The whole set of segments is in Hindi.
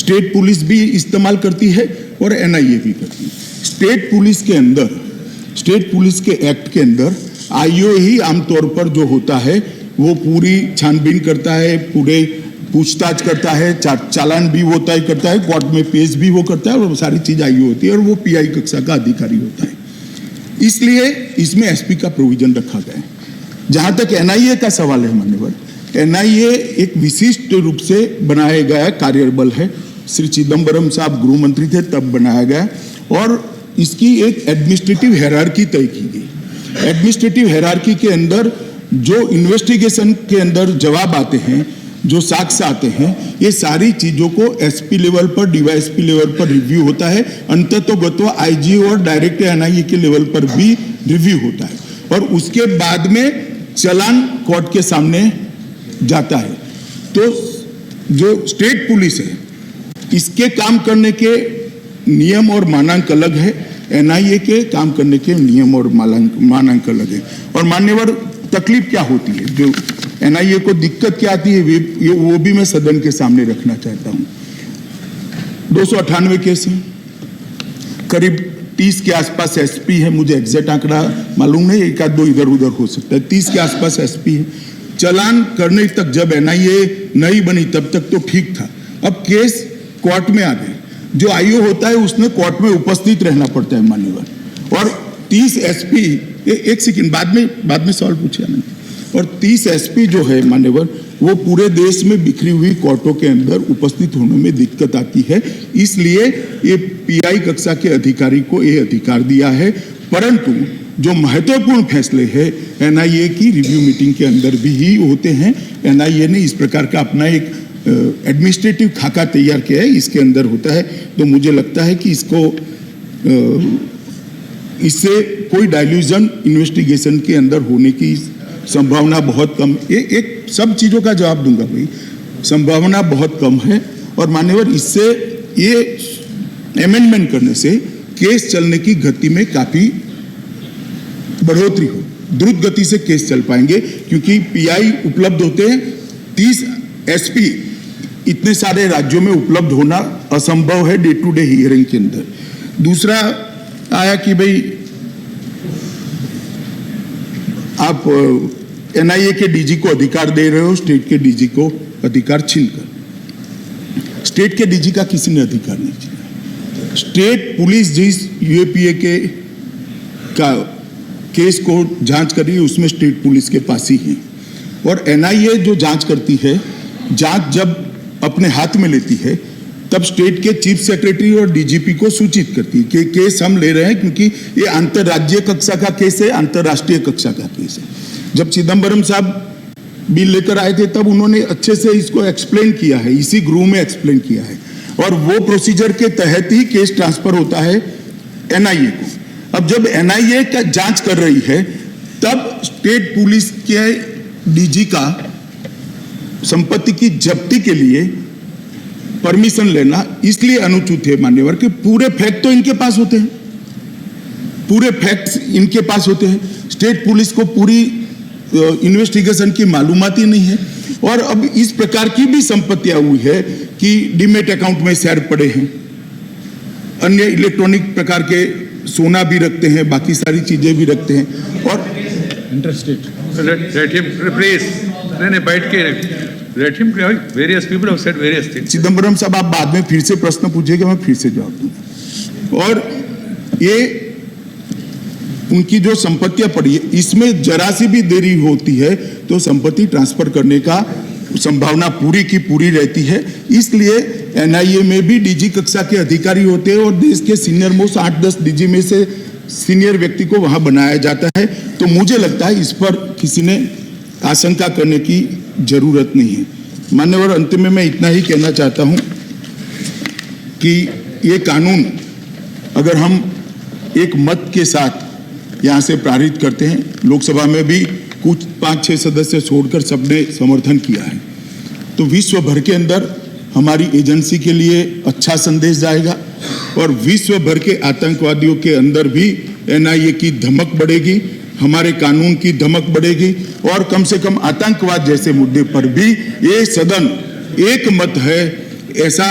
स्टेट पुलिस भी इस्तेमाल करती है और एनआईए भी करती है। स्टेट पुलिस के अंदर, स्टेट पुलिस के एक्ट के अंदर आईओ ही आमतौर पर जो होता है वो पूरी छानबीन करता है, पूरे पूछताछ करता है, चालान भी वो तय करता है, कोर्ट में पेश भी वो करता है और सारी चीज आईओ होती है और वो पीआई कक्षा का अधिकारी होता है। इसलिए इसमें एसपी का प्रोविजन रखा गया है। जहां तक एनआईए का सवाल है मान्यवर, एनआईए एक विशिष्ट रूप से बनाया गया कार्यबल है। श्री चिदम्बरम साहब गृह मंत्री थे तब बनाया गया और इसकी एक एडमिनिस्ट्रेटिव हायरार्की तय की गई। एडमिनिस्ट्रेटिव हायरार्की के अंदर जो इन्वेस्टिगेशन के अंदर जवाब आते हैं, जो साक्ष्य आते हैं, ये सारी चीजों को एसपी लेवल पर, डीवाईएसपी लेवल पर रिव्यू होता है। अंततोगत्वा आईजी और डायरेक्ट एनआईए के लेवल पर भी रिव्यू होता है और उसके बाद में चालान कोर्ट के सामने जाता है। तो जो स्टेट पुलिस है इसके काम करने के नियम और मानक अलग है, एनआईए के काम करने के नियम और मानक अलग है। और मान्यवर तकलीफ क्या होती है, जो एनआईए को दिक्कत क्या आती है, वो भी मैं सदन के सामने रखना चाहता हूं। 298 केस है, करीब 30 के आसपास एसपी है, मुझे एग्जैक्ट आंकड़ा मालूम नहीं, एक आध दो इधर उधर हो सकता है। 30 के आसपास एसपी है। चालान करने तक जब एनआईए नहीं बनी तब तक तो ठीक था, अब केस कोर्ट में आ गए। जो आईओ होता है उसने कोर्ट में उपस्थित रहना पड़ता है मान्यवर। और 30 एसपी, एक सेकंड, बाद में सवाल पूछा नहीं। और 30 एसपी जो है मान्यवर, वो पूरे देश में बिखरी हुई कोर्टों के अंदर उपस्थित होने में दिक्कत आती है, इसलिए ये पीआई कक्षा के अधिकारी को ये अधिकार दिया है। परंतु जो महत्वपूर्ण फैसले हैं एनआईए की रिव्यू मीटिंग के अंदर भी ही होते हैं। एनआईए ने इस प्रकार का अपना एक एडमिनिस्ट्रेटिव खाका तैयार किया है, इसके अंदर होता है। तो मुझे लगता है कि इससे कोई डाइल्यूजन इन्वेस्टिगेशन के अंदर होने की संभावना बहुत कम। एक सब चीजों का जवाब दूंगा भाई, संभावना बहुत कम है। और मान्यवर इससे ये अमेंडमेंट करने से केस चलने की गति में काफी बढ़ोतरी हो, द्रुत गति से केस चल पाएंगे, क्योंकि पीआई उपलब्ध होते हैं। 30 एसपी इतने सारे राज्यों में उपलब्ध होना असंभव है डे टू डे हियरिंग के अंदर। दूसरा आया कि भाई आप एनआईए के डीजी को अधिकार दे रहे हो, स्टेट के डीजी को अधिकार छीनकर। स्टेट के डीजी का किसी ने अधिकार नहीं छीना। स्टेट पुलिस जिस यूएपीए का केस को जांच कर रही है उसमें स्टेट पुलिस के पास ही है। और एनआईए जो जांच करती है, जांच जब अपने हाथ में लेती है तब स्टेट के चीफ सेक्रेटरी और डीजीपी को सूचित करती है कि केस हम ले रहे हैं, क्योंकि ये अंतर्राज्यीय कक्षा का केस है, अंतर्राष्ट्रीय कक्षा का केस है। जब चिदम्बरम साहब बिल लेकर आए थे तब उन्होंने अच्छे से इसको एक्सप्लेन किया है, इसी गृह में एक्सप्लेन किया है, और वो प्रोसीजर के तहत ही केस ट्रांसफर होता है एनआईए को। अब जब एनआईए का जांच कर रही है तब स्टेट पुलिस के डीजी का संपत्ति की जब्ती के लिए परमिशन लेना इसलिए अनुचित है मान्यवर कि पूरे फैक्ट तो इनके पास होते हैं, पूरे फैक्ट्स इनके पास होते हैं। स्टेट पुलिस को पूरी इन्वेस्टिगेशन की मालूमात ही नहीं है। और अब इस प्रकार की भी संपत्तियां हुई है कि डीमेट अकाउंट में शेयर पड़े हैं, अन्य इलेक्ट्रॉनिक प्रकार के सोना भी रखते हैं, बाकी सारी चीजें भी रखते हैं। और इंटरेस्टेड चिदम्बरम साहब आप बाद में फिर से प्रश्न पूछिएगा, मैं फिर से जवाब दूंगा। और ये उनकी जो संपत्तियां पड़ी है इसमें जरा सी भी देरी होती है तो संपत्ति ट्रांसफर करने का संभावना पूरी की पूरी रहती है। इसलिए एनआईए में भी डीजी कक्षा के अधिकारी होते हैं और देश के सीनियर मोस्ट 8-10 डीजी में से सीनियर व्यक्ति को वहां बनाया जाता है। तो मुझे लगता है इस पर किसी ने आशंका करने की जरूरत नहीं है। मान्यवर, अंतिम में मैं इतना ही कहना चाहता हूं कि ये कानून अगर हम एक मत के साथ यहां से पारित करते हैं, लोकसभा में भी कुछ 5-6 सदस्य छोड़कर सबने समर्थन किया है, तो विश्व भर के अंदर हमारी एजेंसी के लिए अच्छा संदेश जाएगा और विश्व भर के आतंकवादियों के अंदर भी एनआईए की धमक बढ़ेगी, हमारे कानून की धमक बढ़ेगी और कम से कम आतंकवाद जैसे मुद्दे पर भी ये सदन एक मत है, ऐसा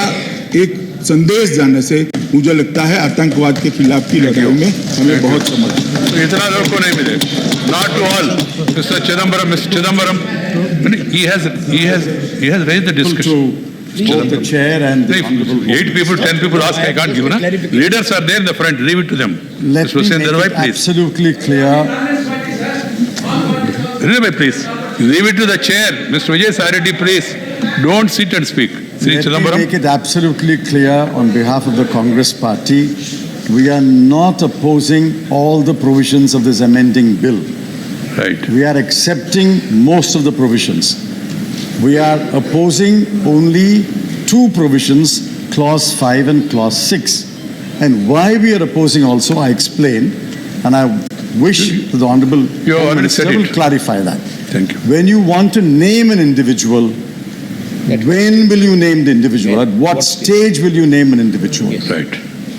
एक संदेश जाने से मुझे लगता है आतंकवाद के खिलाफ की लड़ाई में हमें बहुत समझ। तो इतना लोग को नहीं मिले, not to all. Mr. Chidambaram, he has raised the discussion. Both the chair and the honorable 8 people, 10 people ask, I can't give, na? Leaders are there in the front, leave it to them. Let Mr. me Hussain make Darwai, it please. absolutely clear. Darwai, please. Leave it to the chair. Mr. Vijay Sairedi, please. Don't sit and speak. Sri Let me Chidambaram. make it absolutely clear on behalf of the Congress party, we are not opposing all the provisions of this amending bill. Right. We are accepting most of the provisions. We are opposing only two provisions, Clause 5 and Clause 6. And why we are opposing also, I explain, and I wish that the Honorable You already Minister said will it. clarify that. Thank you. When you want to name an individual, when will you name the individual? At what stage will you name an individual? Right.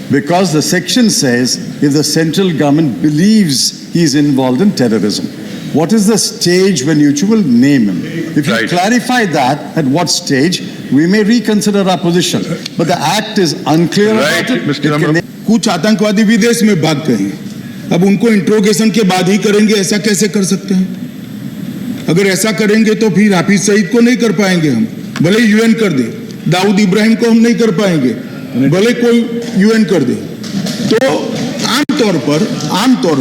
Because the section says if the central government believes he is involved in terrorism. What is the stage when you will name him? If you Right. clarify that, at what stage, we may reconsider our position. But the act is unclear Right, about it. Mr. It can Chidambaram. कुछ आतंकवादी विदेश में भाग गए हैं। अब उनको इंट्रोगेशन के बाद ही करेंगे, ऐसा कैसे कर सकते हैं? अगर ऐसा करेंगे तो फिर हाफिज सईद को नहीं कर पाएंगे हम, भले यूएन कर दे। दाऊद इब्राहिम को हम नहीं कर पाएंगे, भले कोई यूएन कर दे। तो आमतौर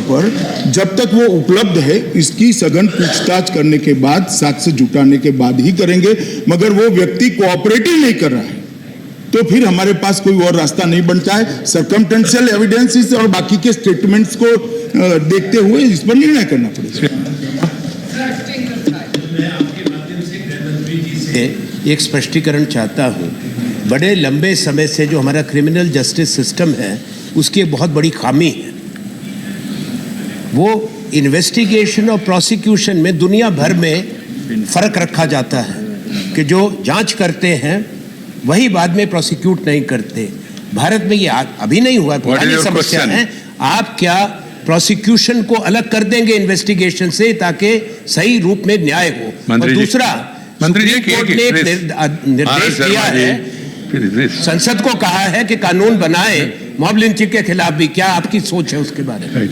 पर जब तक वो उपलब्ध है, इसकी सघन पूछताछ करने के बाद, साक्ष्य जुटाने के बाद ही करेंगे। मगर वो व्यक्ति कोऑपरेटिव नहीं कर रहा है तो फिर हमारे पास कोई और रास्ता नहीं बनता है। सर्कमटेंशियल एविडेंसेस और बाकी के स्टेटमेंट्स को देखते हुए इस पर निर्णय करना पड़ेगा। एक स्पष्टीकरण चाहता हूँ। बड़े लंबे समय से जो हमारा क्रिमिनल जस्टिस सिस्टम है उसकी एक बहुत बड़ी खामी है। वो इन्वेस्टिगेशन और प्रोसिक्यूशन में दुनिया भर में फर्क रखा जाता है कि जो जांच करते हैं वही बाद में प्रोसिक्यूट नहीं करते। भारत में ये अभी नहीं हुआ, पुरानी समस्या है। आप क्या प्रोसिक्यूशन को अलग कर देंगे इन्वेस्टिगेशन से ताकि सही रूप में न्याय हो? और दूसरा, सुप्रीम कोर्ट ने निर्देश दिया है, संसद को कहा है कि कानून बनाए मॉब लिंचिंग के खिलाफ भी। क्या आपकी सोच है उसके बारे में?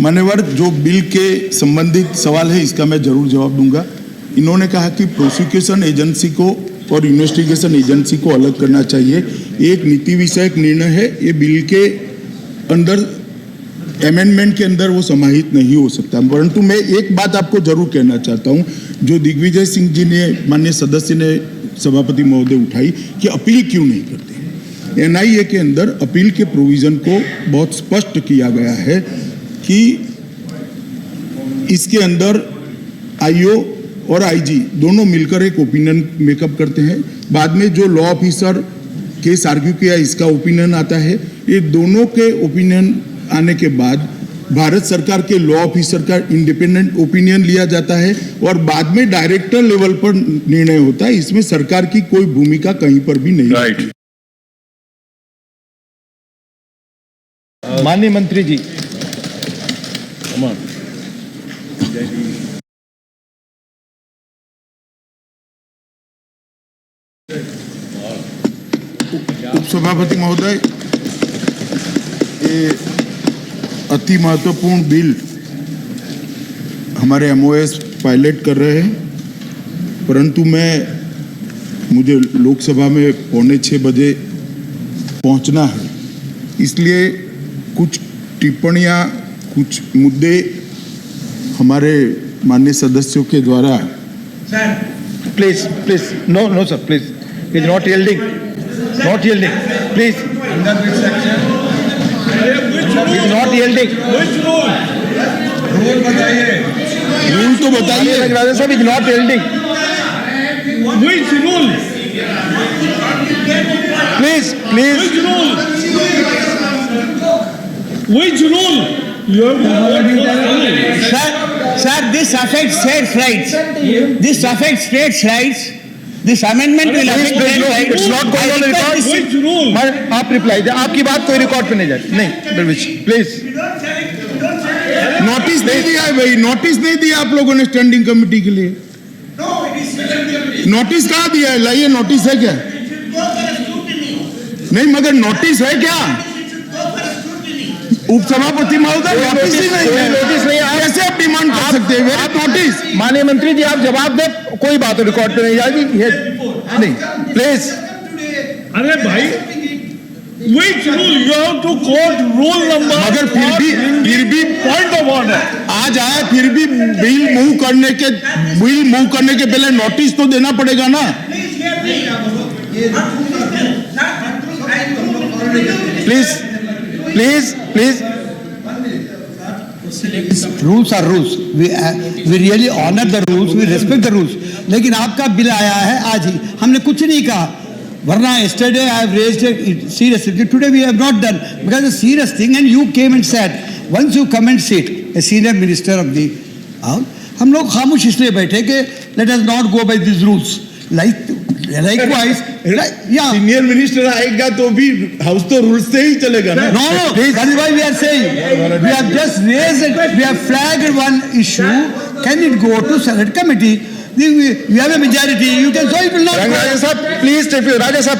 मान्यवर, जो बिल के संबंधित सवाल है इसका मैं जरूर जवाब दूंगा। इन्होंने कहा कि प्रोसिक्यूशन एजेंसी को और इन्वेस्टिगेशन एजेंसी को अलग करना चाहिए। एक नीति विषयक निर्णय है, ये बिल के अंदर अमेंडमेंट के अंदर वो समाहित नहीं हो सकता। परंतु मैं एक बात आपको जरूर कहना चाहता हूँ, जो दिग्विजय सिंह जी ने, माननीय सदस्य ने, सभापति महोदय उठाई कि अपील क्यों नहीं करते। एनआईए के अंदर अपील के प्रोविजन को बहुत स्पष्ट किया गया है कि इसके अंदर आईओ और आईजी दोनों मिलकर एक ओपिनियन मेकअप करते हैं। बाद में जो लॉ ऑफिसर केस आर्ग्यू किया इसका ओपिनियन आता है। ये दोनों के ओपिनियन आने के बाद भारत सरकार के लॉ ऑफिसर का इंडिपेंडेंट ओपिनियन लिया जाता है और बाद में डायरेक्टर लेवल पर निर्णय होता है। इसमें सरकार की कोई भूमिका कहीं पर भी नहीं। Right. माननीय मंत्री जी, उपसभापति महोदय, ये अति महत्वपूर्ण बिल हमारे एमओएस पायलट कर रहे हैं, परंतु मुझे लोकसभा में 5:45 बजे पहुंचना है, इसलिए कुछ टिप्पणियां, कुछ मुद्दे हमारे माननीय सदस्यों के द्वारा। Please no sir, please is not yielding, please is not yielding. Rule तो बताइए। Raja Sahab, is not yielding. Please Which rule? You have Sir, this affects states' rights. This affects states' rights. This amendment will affect states' rights. It's not going on the record. Which rule? आप रिप्लाई दे, आपकी बात कोई रिकॉर्ड पे नहीं जाए। नहीं दरवेश, प्लीज। नोटिस नहीं दिया है भाई, नोटिस नहीं दिया आप लोगों ने स्टैंडिंग कमेटी के लिए। नोटिस कहाँ दिया है? लाइए, नोटिस है क्या? नहीं मगर नोटिस है क्या? उपसभापति महोदय नोटिस ही नहीं है। नोटिस नहीं है। कैसे आप डिमांड कर सकते हैं? Very notice. माननीय मंत्री जी आप जवाब दे, कोई बात रिकॉर्ड पे नहीं जाएगी ये नहीं, प्लीज। अरे भाई, which rule you have to quote rule number? मगर फिर भी point of order. आ जाए फिर भी बिल मूव करने के पहले नोटिस तो देना पड़ेगा ना। Please please please. Rules are rules, we really honour the rules, we respect the rules. लेकिन आपका बिल आया है आज ही, हमने कुछ नहीं कहा, वरना yesterday I have raised a serious subject. Today we have not done because it's a serious thing, and you came and said once you come and sit, a senior minister of the house, हम लोग खामोश इसलिए बैठे कि let us not go by these rules. Likewise, yeah. Senior minister आएगा तो भी हाउस तो रूल्स से ही चलेगा ना। No, that is why we are saying we have just raised it, we have flagged one issue. Can it go to Senate committee? We have a majority. You can, so it will not go. राजा साहब प्लीज, राजा साहब